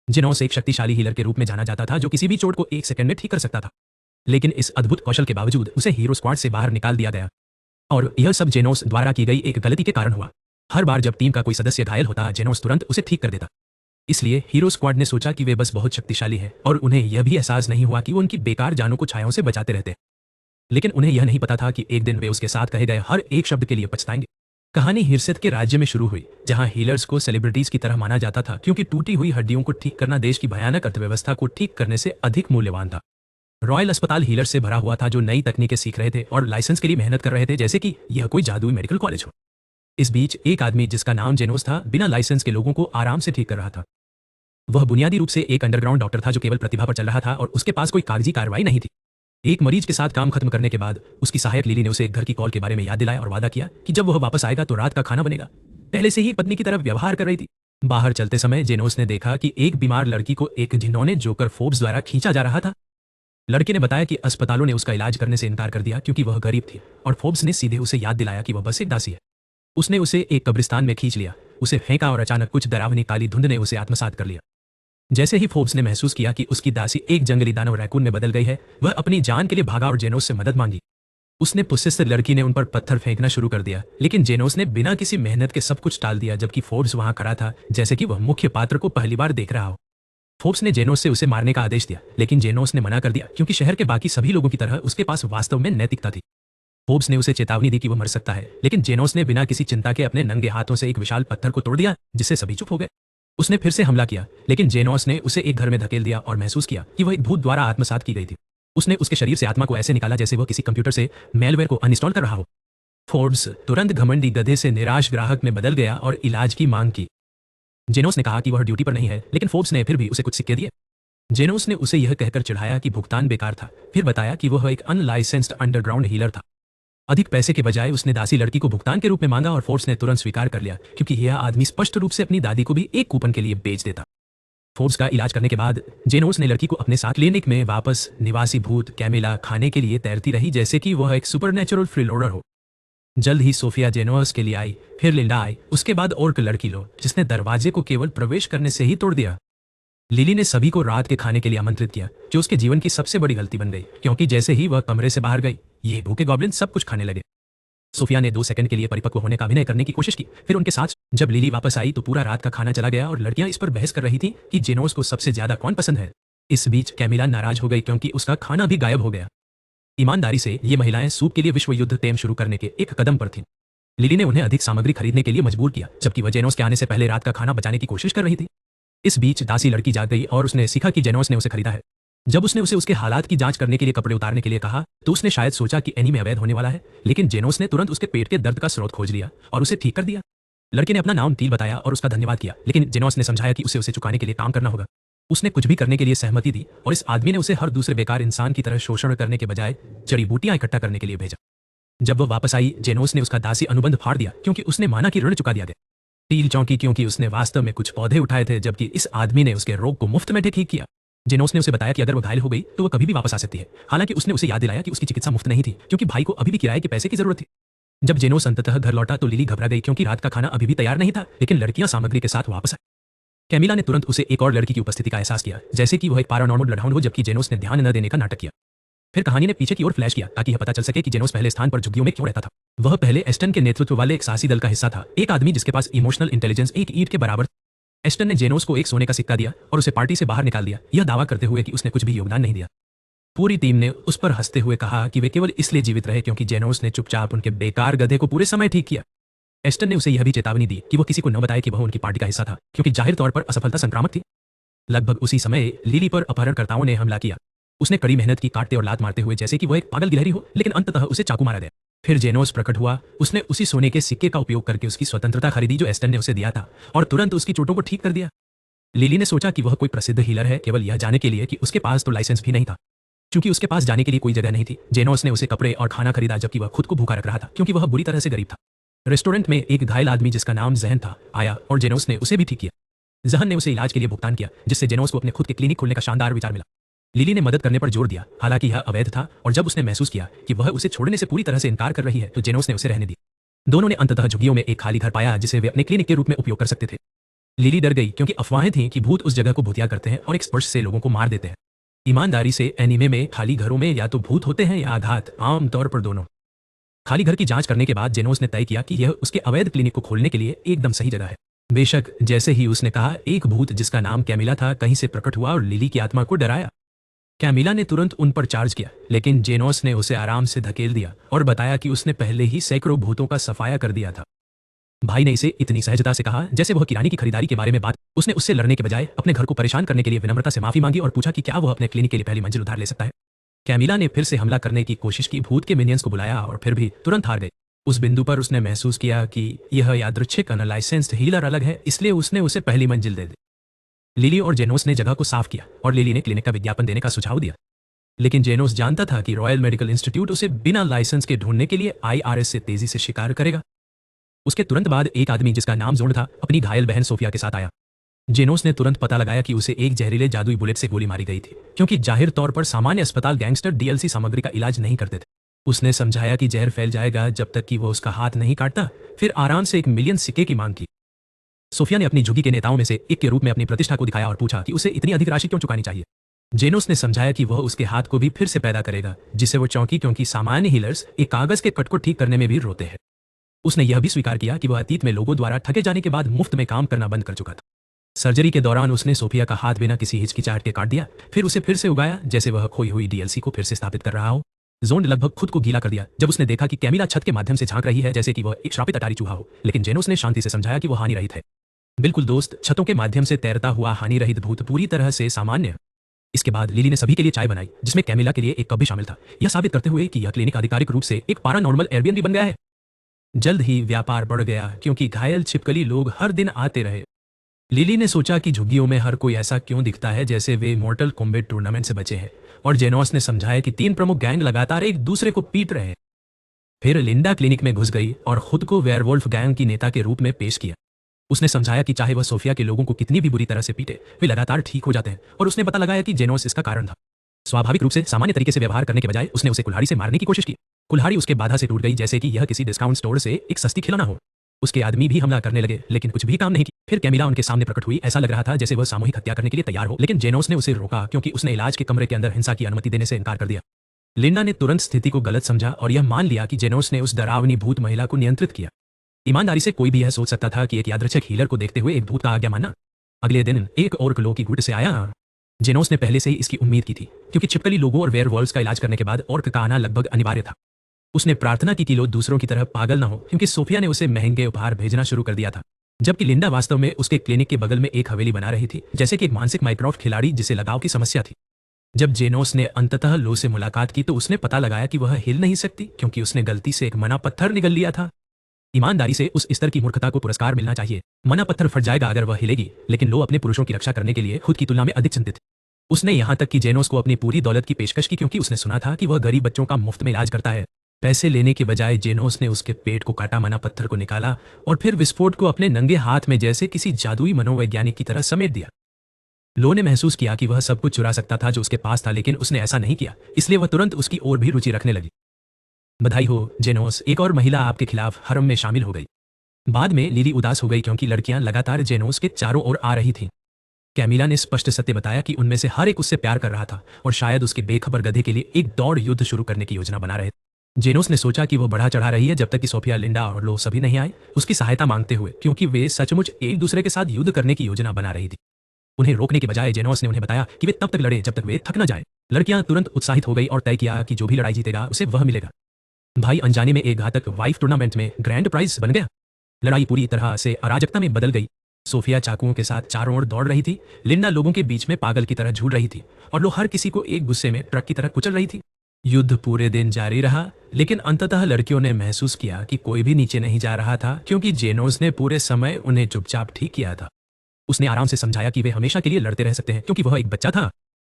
जेनोस एक शक्तिशाली हीलर के रूप में जाना जाता था जो किसी भी चोट को 1 सेकंड में ठीक कर सकता था। लेकिन इस अद्भुत कौशल के बावजूद उसे हीरो स्क्वाड से बाहर निकाल दिया गया और यह सब जेनोस द्वारा की गई एक गलती के कारण हुआ। हर बार जब टीम का कोई सदस्य घायल होता जेनोस तुरंत उसे ठीक कर देता। इसलिए हीरो स्क्वाड ने सोचा कि वे बस बहुत शक्तिशाली है और उन्हें यह भी एहसास नहीं हुआ कि वो उनकी बेकार जानों को छायाओं से बचाते रहते। लेकिन उन्हें यह नहीं पता था कि एक दिन वे उसके साथ कहे गए हर एक शब्द के लिए पछताएंगे। कहानी हिरसेत के राज्य में शुरू हुई जहां हीलर्स को सेलिब्रिटीज की तरह माना जाता था क्योंकि टूटी हुई हड्डियों को ठीक करना देश की भयानक अर्थव्यवस्था को ठीक करने से अधिक मूल्यवान था। रॉयल अस्पताल हीलर्स से भरा हुआ था जो नई तकनीकें सीख रहे थे और लाइसेंस के लिए मेहनत कर रहे थे जैसे कि यह कोई जादुई मेडिकल कॉलेज हो। इस बीच एक आदमी जिसका नाम जेनोस था बिना लाइसेंस के लोगों को आराम से ठीक कर रहा था। वह बुनियादी रूप से एक अंडरग्राउंड डॉक्टर था जो केवल प्रतिभा पर चल रहा था और उसके पास कोई कागजी कार्रवाई नहीं थी। एक मरीज के साथ काम खत्म करने के बाद उसकी सहायक लिली ने उसे एक घर की कॉल के बारे में याद दिलाया और वादा किया कि जब वह वापस आएगा तो रात का खाना बनेगा। पहले से ही पत्नी की तरफ व्यवहार कर रही थी। बाहर चलते समय जेनोस ने देखा कि एक बीमार लड़की को एक घिनौने जोकर फोर्ब्स द्वारा खींचा जा रहा था। लड़के ने बताया कि अस्पतालों ने उसका इलाज करने से इनकार कर दिया क्योंकि वह गरीब थी और फोर्ब्स ने सीधे उसे याद दिलाया कि वह बस एक दासी है। उसने उसे एक कब्रिस्तान में खींच लिया, उसे फेंका और अचानक कुछ डरावनी काली धुंध ने उसे आत्मसात कर लिया। जैसे ही फोर्ब्स ने महसूस किया कि उसकी दासी एक जंगली दानव रैकून में बदल गई है, वह अपनी जान के लिए भागा और जेनोस से मदद मांगी। उसने पुस्सित लड़की ने उन पर पत्थर फेंकना शुरू कर दिया, लेकिन जेनोस ने बिना किसी मेहनत के सब कुछ टाल दिया जबकि फोर्ब्स वहां खड़ा था जैसे कि वह मुख्य पात्र को पहली बार देख रहा हो। फोर्ब्स ने जेनोस से उसे मारने का आदेश दिया, लेकिन जेनोस ने मना कर दिया क्योंकि शहर के बाकी सभी लोगों की तरह उसके पास वास्तव में नैतिकता थी। फोर्ब्स ने उसे चेतावनी दी कि वह मर सकता है, लेकिन जेनोस ने बिना किसी चिंता के अपने नंगे हाथों से एक विशाल पत्थर को तोड़ दिया जिससे सभी चुप हो गए। उसने फिर से हमला किया, लेकिन जेनोस ने उसे एक घर में धकेल दिया और महसूस किया कि वह एक भूत द्वारा आत्मसात की गई थी। उसने उसके शरीर से आत्मा को ऐसे निकाला जैसे वह किसी कंप्यूटर से मेलवेयर को अनइंस्टॉल कर रहा हो। फोर्ब्स तुरंत घमंडी गधे से निराश ग्राहक में बदल गया और इलाज की मांग की। जेनोस ने कहा कि वह ड्यूटी पर नहीं है, लेकिन फोर्ब्स ने फिर भी उसे कुछ सिक्के दिए। जेनोस ने उसे यह कहकर चिढ़ाया कि भुगतान बेकार था, फिर बताया कि वह एक अनलाइसेंस्ड अंडरग्राउंड हीलर था। अधिक पैसे के बजाय उसने दासी लड़की को भुगतान के रूप में मांगा और फोर्ब्स ने तुरंत स्वीकार कर लिया क्योंकि यह आदमी स्पष्ट रूप से अपनी दादी को भी एक कूपन के लिए बेच देता। फोर्ब्स का इलाज करने के बाद जेनोस ने लड़की को अपने साथ क्लिनिक में वापस निवासी भूत कैमिला खाने के लिए तैरती रही जैसे कि वह एक सुपरनेचुरल फ्रीलोडर हो। जल्द ही सोफिया जेनोस के लिए आई, फिर लिंडा आई, उसके बाद और लड़की लो जिसने दरवाजे को केवल प्रवेश करने से ही तोड़ दिया। लिली ने सभी को रात के खाने के लिए आमंत्रित किया जो उसके जीवन की सबसे बड़ी गलती बन गई क्योंकि जैसे ही वह कमरे से बाहर गई ये भूखे गॉब्लिन सब कुछ खाने लगे। सोफिया ने 2 सेकंड के लिए परिपक्व होने का अभिनय करने की कोशिश की, फिर उनके साथ जब लिली वापस आई तो पूरा रात का खाना चला गया और लड़कियां इस पर बहस कर रही थी कि जेनोस को सबसे ज्यादा कौन पसंद है। इस बीच कैमिला नाराज हो गई क्योंकि उसका खाना भी गायब हो गया। ईमानदारी से ये महिलाएं सूप के लिए विश्व युद्ध टेम शुरू करने के एक कदम पर थीं। लिली ने उन्हें अधिक सामग्री खरीदने के लिए मजबूर किया जबकि वह जेनोस के आने से पहले रात का खाना बचाने की कोशिश कर रही थी। इस बीच दासी लड़की जाग गई और उसने सीखा कि जेनोस ने उसे खरीदा है। जब उसने उसे उसके हालात की जांच करने के लिए कपड़े उतारने के लिए कहा तो उसने शायद सोचा कि एनी में अवैध होने वाला है, लेकिन जेनोस ने तुरंत उसके पेट के दर्द का स्रोत खोज लिया और उसे ठीक कर दिया। लड़के ने अपना नाम तील बताया और उसका धन्यवाद किया, लेकिन जेनोस ने समझाया कि उसे चुकाने के लिए काम करना होगा। उसने कुछ भी करने के लिए सहमति दी और इस आदमी ने उसे हर दूसरे बेकार इंसान की तरह शोषण करने के बजाय जड़ी बूटियां इकट्ठा करने के लिए भेजा। जब वह वापस आई जेनोस ने उसका दासी अनुबंध फाड़ दिया क्योंकि उसने माना कि ऋण चुका दिया गया। टील चौंकी क्योंकि उसने वास्तव में कुछ पौधे उठाए थे जबकि इस आदमी ने उसके रोग को मुफ्त में ठीक किया। जेनोस ने उसे बताया कि अगर वह घायल हो गई तो वह कभी भी वापस आ सकती है। हालांकि उसने उसे याद दिलाया कि उसकी चिकित्सा मुफ्त नहीं थी क्योंकि भाई को अभी भी किराए के पैसे की जरूरत थी। जब जेनोस अंततः घर लौटा तो लिली घबरा गई क्योंकि रात का खाना अभी भी तैयार नहीं था, लेकिन लड़कियां सामग्री के साथ वापस आई। कैमिला ने तुरंत उसे एक और लड़की की उपस्थिति का एहसास किया जैसे कि वह एक पैरानॉर्मल ब्लडहाउंड हो, जबकि जेनोस ने ध्यान न देने का नाटक किया। फिर कहानी ने पीछे की ओर फ्लैश किया ताकि यह पता चल सके कि जेनोस पहले स्थान पर झुग्गियों में क्यों रहता था। वह पहले एस्टन के नेतृत्व वाले एक साहसी दल का हिस्सा था, एक आदमी जिसके पास इमोशनल इंटेलिजेंस एक ईंट के बराबर। एस्टन ने जेनोस को एक सोने का सिक्का दिया और उसे पार्टी से बाहर निकाल दिया, यह दावा करते हुए कि उसने कुछ भी योगदान नहीं दिया। पूरी टीम ने उस पर हंसते हुए कहा कि वे केवल इसलिए जीवित रहे क्योंकि जेनोस ने चुपचाप उनके बेकार गधे को पूरे समय ठीक किया। एस्टन ने उसे यह भी चेतावनी दी कि वह किसी को न बताए कि वह उनकी पार्टी का हिस्सा था क्योंकि जाहिर तौर पर असफलता संक्रामक थी। लगभग उसी समय लिली पर अपहरणकर्ताओं ने हमला किया। उसने कड़ी मेहनत की, काटते और लात मारते हुए जैसे कि वह एक पागल गिलहरी हो, लेकिन अंततः उसे चाकू मारा गया। फिर जेनोस प्रकट हुआ। उसने उसी सोने के सिक्के का उपयोग करके उसकी स्वतंत्रता खरीदी जो एस्टन ने उसे दिया था और तुरंत उसकी चोटों को ठीक कर दिया। लिली ने सोचा कि वह कोई प्रसिद्ध हीलर है केवल यह जाने के लिए कि उसके पास तो लाइसेंस भी नहीं था। क्योंकि उसके पास जाने के लिए कोई जगह नहीं थी, जेनोस ने उसे कपड़े और खाना खरीदा जबकि वह खुद को भूखा रख रहा था क्योंकि वह बुरी तरह से गरीब था। रेस्टोरेंट में एक घायल आदमी जिसका नाम जहन था आया और जेनोस ने उसे भी ठीक किया। जहन ने उसे इलाज के लिए भुगतान किया जिससे जेनोस को अपने खुद के क्लिनिक खोलने का शानदार विचार मिला। लिली ने मदद करने पर जोर दिया, हालांकि यह अवैध था, और जब उसने महसूस किया कि वह उसे छोड़ने से पूरी तरह से इनकार कर रही है तो जेनोस ने उसे रहने दिया। दोनों ने अंततः झुग्गियों में एक खाली घर पाया जिसे वे अपने क्लिनिक के रूप में उपयोग कर सकते थे। लिली डर गई क्योंकि अफवाहें थीं कि भूत उस जगह को भूतिया करते हैं और एक स्पर्श से लोगों को मार देते हैं। ईमानदारी से एनीमे में खाली घरों में या तो भूत होते हैं या आघात, आमतौर पर दोनों। खाली घर की जांच करने के बाद जेनोस ने तय किया कि यह उसके अवैध क्लिनिक को खोलने के लिए एकदम सही जगह है। बेशक जैसे ही उसने कहा, एक भूत जिसका नाम कैमिला था कहीं से प्रकट हुआ और लिली की आत्मा को डराया। कैमिला ने तुरंत उन पर चार्ज किया, लेकिन जेनोस ने उसे आराम से धकेल दिया और बताया कि उसने पहले ही सैकड़ों भूतों का सफाया कर दिया था। भाई ने इसे इतनी सहजता से कहा जैसे वह किराने की खरीदारी के बारे में बात। उसने उससे लड़ने के बजाय अपने घर को परेशान करने के लिए विनम्रता से माफी मांगी और पूछा कि क्या वह अपने क्लिनिक के लिए पहली मंजिल उधार ले सकता है। कैमिला ने फिर से हमला करने की कोशिश की, भूत के मिनियंस को बुलाया और फिर भी तुरंत हार गए। उस बिंदु पर उसने महसूस किया कि यह यादृच्छिक अनलाइसेंस्ड हीलर अलग है, इसलिए उसने उसे पहली मंजिल दे दी। लिली और जेनोस ने जगह को साफ किया और लिली ने क्लिनिक का विज्ञापन देने का सुझाव दिया। लेकिन जेनोस जानता था कि रॉयल मेडिकल इंस्टीट्यूट उसे बिना लाइसेंस के ढूंढने के लिए IRS से तेजी से शिकार करेगा। उसके तुरंत बाद एक आदमी जिसका नाम जोन था अपनी घायल बहन सोफिया के साथ आया। जेनोस ने तुरंत पता लगाया कि उसे एक जहरीले जादुई बुलेट से गोली मारी गई थी, क्योंकि जाहिर तौर पर सामान्य अस्पताल गैंगस्टर DLC सामग्री का इलाज नहीं करते थे। उसने समझाया कि जहर फैल जाएगा जब तक कि वो उसका हाथ नहीं काटता, फिर आराम से 1 मिलियन सिक्के की मांग की। सोफिया ने अपनी झुग्गी के नेताओं में से एक के रूप में अपनी प्रतिष्ठा को दिखाया और पूछा कि उसे इतनी अधिक राशि क्यों चुकानी चाहिए। जेनोस ने समझाया कि वह उसके हाथ को भी फिर से पैदा करेगा, जिससे वो चौंकी, क्योंकि सामान्य हीलर्स एक कागज के कट को ठीक करने में भी रोते हैं। उसने यह भी स्वीकार किया कि वह अतीत में लोगों द्वारा ठगे जाने के बाद मुफ्त में काम करना बंद कर चुका था। सर्जरी के दौरान उसने सोफिया का हाथ बिना किसी हिचकिचाहट के काट दिया, फिर उसे फिर से उगाया जैसे वह खोई हुई DLC को फिर से स्थापित कर रहा हो। जोन लगभग खुद को गीला कर दिया जब उसने देखा कि कैमिला छत के माध्यम से झांक रही है जैसे कि वह एक श्रापित अटारी चूहा हो, लेकिन जेनोस ने शांति से समझाया कि वह हानि रहित है। बिल्कुल दोस्त, छतों के माध्यम से तैरता हुआ हानि रहित भूत पूरी तरह से सामान्य। इसके बाद लिली ने सभी के लिए चाय बनाई, जिसमें कैमिला के लिए एक कप भी शामिल था, यह साबित करते हुए कि यह क्लिनिक आधिकारिक रूप से एक पैरानॉर्मल एयरबीएनबी बन गया है। जल्द ही व्यापार बढ़ गया क्योंकि घायल छिपकली लोग हर दिन आते रहे। लिली ने सोचा कि झुग्गियों में हर कोई ऐसा क्यों दिखता है जैसे वे मॉर्टल कॉम्बैट टूर्नामेंट से बचे हैं, और जेनोस ने समझाया कि 3 प्रमुख गैंग लगातार एक दूसरे को पीट रहे हैं। फिर लिंडा क्लिनिक में घुस गई और खुद को वेयरवुल्फ गैंग की नेता के रूप में पेश किया। उसने समझाया कि चाहे वह सोफिया के लोगों को कितनी भी बुरी तरह से पीटे, वे लगातार ठीक हो जाते हैं, और उसने पता लगाया कि जेनोस इसका कारण था। स्वाभाविक रूप से सामान्य तरीके से व्यवहार करने के बजाय उसने उसे कुल्हाड़ी से मारने की कोशिश की। कुल्हाड़ी उसके बाधा से टूट गई जैसे कि यह किसी डिस्काउंट स्टोर से एक सस्ती खिलौना हो। उसके आदमी भी हमला करने लगे, लेकिन कुछ भी काम नहीं किया। फिर कैमिला उनके सामने प्रकट हुई, ऐसा लग रहा था जैसे वह सामूहिक हत्या करने के लिए तैयार हो, लेकिन जेनोस ने उसे रोका क्योंकि उसने इलाज के कमरे के अंदर हिंसा की अनुमति देने से इनकार कर दिया। लिंडा ने तुरंत स्थिति को गलत समझा और यह मान लिया कि जेनोस ने उस डरावनी भूत महिला को नियंत्रित किया। ईमानदारी से कोई भी यह सोच सकता था कि एक यादृच्छिक हीलर को देखते हुए एक भूत का आज्ञा मानना। अगले दिन एक और क्लो की गुट से आया। जेनोस ने पहले से ही इसकी उम्मीद की थी, क्योंकि छिपकली लोगों और वेयरवुल्व्स का इलाज करने के बाद ऑर्क का आना लगभग अनिवार्य था। उसने प्रार्थना की कि लोग दूसरों की तरह पागल न हो, क्योंकि सोफिया ने उसे महंगे उपहार भेजना शुरू कर दिया था, जबकि लिंडा वास्तव में उसके क्लिनिक के बगल में एक हवेली बना रही थी, जैसे कि एक मानसिक माइक्रोफ्ट खिलाड़ी जिसे लगाव की समस्या थी। जब जेनोस ने अंततः लो से मुलाकात की तो उसने पता लगाया कि वह हिल नहीं सकती, क्योंकि उसने गलती से एक मना पत्थर निगल लिया था। ईमानदारी से उस स्तर की मूर्खता को पुरस्कार मिलना चाहिए। मना पत्थर फट जाएगा अगर वह हिलेगी, लेकिन लो अपने पुरुषों की रक्षा करने के लिए खुद की तुलना में अधिक चिंतित। उसने यहां तक कि जेनोस को अपनी पूरी दौलत की पेशकश की, क्योंकि उसने सुना था कि वह गरीब बच्चों का मुफ्त में इलाज करता है। पैसे लेने के बजाय जेनोस ने उसके पेट को काटा, मना पत्थर को निकाला और फिर विस्फोट को अपने नंगे हाथ में जैसे किसी जादुई मनोवैज्ञानिक की तरह समेट दिया। लो ने महसूस किया कि वह सब कुछ चुरा सकता था जो उसके पास था, लेकिन उसने ऐसा नहीं किया, इसलिए वह तुरंत उसकी ओर भी रुचि रखने लगी। बधाई हो जेनोस, एक और महिला आपके खिलाफ हरम में शामिल हो गई। बाद में लिली उदास हो गई क्योंकि लड़कियां लगातार जेनोस के चारों ओर आ रही थीं। कैमिला ने स्पष्ट सत्य बताया कि उनमें से हर एक उससे प्यार कर रहा था और शायद उसके बेखबर गधे के लिए एक दौड़ युद्ध शुरू करने की योजना बना रहे थे। जेनोस ने सोचा कि वह बढ़ा चढ़ा रही है जब तक कि सोफिया, लिंडा और लो सभी नहीं आए उसकी सहायता मांगते हुए, क्योंकि वे सचमुच एक दूसरे के साथ युद्ध करने की योजना बना रही थी। उन्हें रोकने के बजाय जेनोस ने उन्हें बताया कि वे तब तक लड़े जब तक वे थक न जाए। लड़कियां तुरंत उत्साहित हो गई और तय किया कि जो भी लड़ाई जीतेगा उसे वह मिलेगा। भाई अनजाने में एक घातक वाइफ टूर्नामेंट में ग्रैंड प्राइज बन गया। लड़ाई पूरी तरह से अराजकता में बदल गई। सोफिया चाकुओं के साथ चारों ओर दौड़ रही थी, लिंडा लोगों के बीच में पागल की तरह झूल रही थी और लो हर किसी को एक गुस्से में ट्रक की तरह कुचल रही थी। युद्ध पूरे दिन जारी रहा, लेकिन अंततः लड़कियों ने महसूस किया कि कोई भी नीचे नहीं जा रहा था, क्योंकि जेनोस ने पूरे समय उन्हें चुपचाप ठीक किया था। उसने आराम से समझाया कि वे हमेशा के लिए लड़ते रह सकते हैं, क्योंकि वह एक बच्चा था।